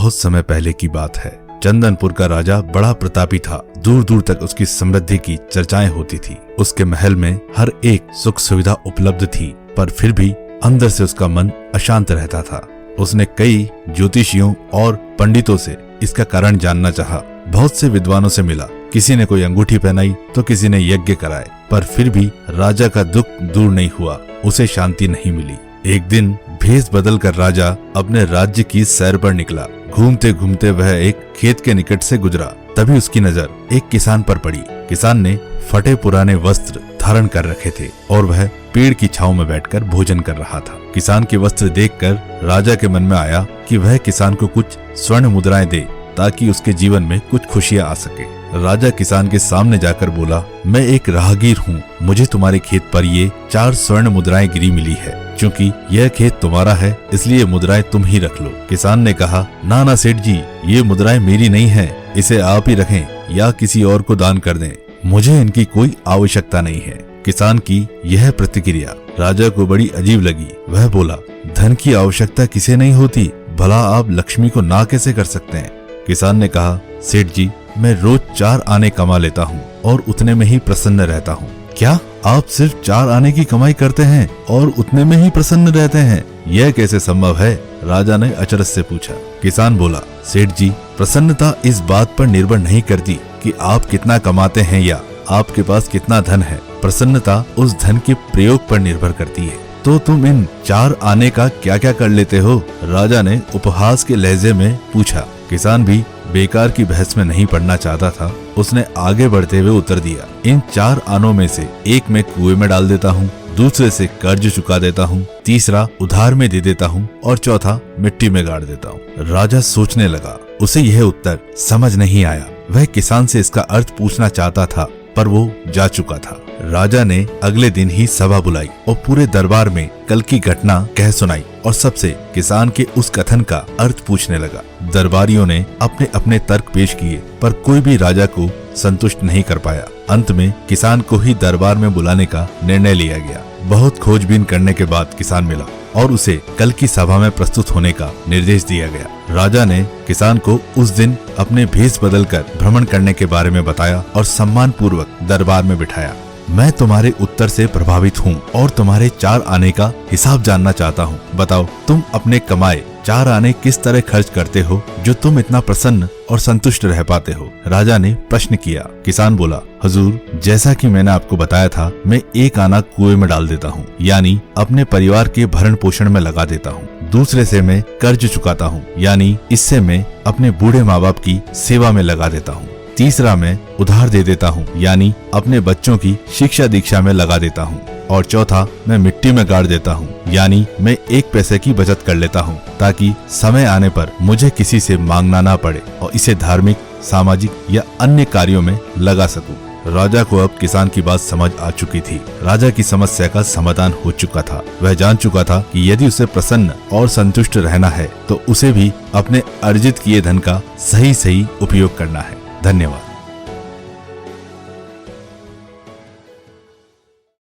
बहुत समय पहले की बात है। चंदनपुर का राजा बड़ा प्रतापी था। दूर दूर तक उसकी समृद्धि की चर्चाएं होती थी। उसके महल में हर एक सुख सुविधा उपलब्ध थी, पर फिर भी अंदर से उसका मन अशांत रहता था। उसने कई ज्योतिषियों और पंडितों से इसका कारण जानना चाहा। बहुत से विद्वानों से मिला। किसी ने कोई अंगूठी पहनाई तो किसी ने यज्ञ कराए, पर फिर भी राजा का दुख दूर नहीं हुआ। उसे शांति नहीं मिली। एक दिन भेष बदलकर राजा अपने राज्य की सैर पर निकला। घूमते घूमते वह एक खेत के निकट से गुजरा। तभी उसकी नजर एक किसान पर पड़ी। किसान ने फटे पुराने वस्त्र धारण कर रखे थे और वह पेड़ की छांव में बैठकर भोजन कर रहा था। किसान के वस्त्र देखकर राजा के मन में आया कि वह किसान को कुछ स्वर्ण मुद्राएं दे ताकि उसके जीवन में कुछ खुशियां आ सके। राजा किसान के सामने जाकर बोला, मैं एक राहगीर हूँ। मुझे तुम्हारे खेत पर ये 4 स्वर्ण मुद्राएं गिरी मिली है। क्योंकि यह खेत तुम्हारा है, इसलिए मुद्राएं तुम ही रख लो। किसान ने कहा, ना ना सेठ जी, ये मुद्राएं मेरी नहीं है। इसे आप ही रखें या किसी और को दान कर दें। मुझे इनकी कोई आवश्यकता नहीं है। किसान की यह प्रतिक्रिया राजा को बड़ी अजीब लगी। वह बोला, धन की आवश्यकता किसे नहीं होती, भला आप लक्ष्मी को ना कैसे कर सकते हैं? किसान ने कहा, सेठ जी, मैं रोज 4 आने कमा लेता हूँ और उतने में ही प्रसन्न रहता हूँ। क्या आप सिर्फ 4 आने की कमाई करते हैं और उतने में ही प्रसन्न रहते हैं? यह कैसे संभव है? राजा ने अचरज से पूछा। किसान बोला, सेठ जी, प्रसन्नता इस बात पर निर्भर नहीं करती कि आप कितना कमाते हैं या आपके पास कितना धन है। प्रसन्नता उस धन के प्रयोग पर निर्भर करती है। तो तुम इन 4 आने का क्या क्या कर लेते हो? राजा ने उपहास के लहजे में पूछा। किसान भी बेकार की बहस में नहीं पड़ना चाहता था। उसने आगे बढ़ते हुए उत्तर दिया, इन 4 आनों में से एक मैं कुएं में डाल देता हूँ, दूसरे से कर्ज चुका देता हूँ, तीसरा उधार में दे देता हूँ और चौथा मिट्टी में गाड़ देता हूँ। राजा सोचने लगा। उसे यह उत्तर समझ नहीं आया। वह किसान से इसका अर्थ पूछना चाहता था, पर वो जा चुका था। राजा ने अगले दिन ही सभा बुलाई और पूरे दरबार में कल की घटना कह सुनाई और सबसे किसान के उस कथन का अर्थ पूछने लगा। दरबारियों ने अपने अपने तर्क पेश किए, पर कोई भी राजा को संतुष्ट नहीं कर पाया। अंत में किसान को ही दरबार में बुलाने का निर्णय लिया गया। बहुत खोजबीन करने के बाद किसान मिला और उसे कल की सभा में प्रस्तुत होने का निर्देश दिया गया। राजा ने किसान को उस दिन अपने भेष बदलकर भ्रमण करने के बारे में बताया और सम्मान पूर्वक दरबार में बिठाया। मैं तुम्हारे उत्तर से प्रभावित हूँ और तुम्हारे 4 आने का हिसाब जानना चाहता हूँ। बताओ, तुम अपने कमाए 4 आने किस तरह खर्च करते हो जो तुम इतना प्रसन्न और संतुष्ट रह पाते हो? राजा ने प्रश्न किया। किसान बोला, हुजूर, जैसा कि मैंने आपको बताया था, मैं 1 आना कुएं में डाल देता हूँ, यानी अपने परिवार के भरण पोषण में लगा देता हूँ। दूसरे से मैं कर्ज चुकाता हूँ, यानी इससे मैं अपने बूढ़े माँ बाप की सेवा में लगा देता हूँ। तीसरा मैं उधार दे देता हूँ, यानी अपने बच्चों की शिक्षा दीक्षा में लगा देता हूँ। और चौथा मैं मिट्टी में गाड़ देता हूँ, यानी मैं 1 पैसे की बचत कर लेता हूँ ताकि समय आने पर मुझे किसी से मांगना ना पड़े और इसे धार्मिक, सामाजिक या अन्य कार्यों में लगा सकूं। राजा को अब किसान की बात समझ आ चुकी थी। राजा की समस्या का समाधान हो चुका था। वह जान चुका था कि यदि उसे प्रसन्न और संतुष्ट रहना है तो उसे भी अपने अर्जित किए धन का सही उपयोग करना है। धन्यवाद।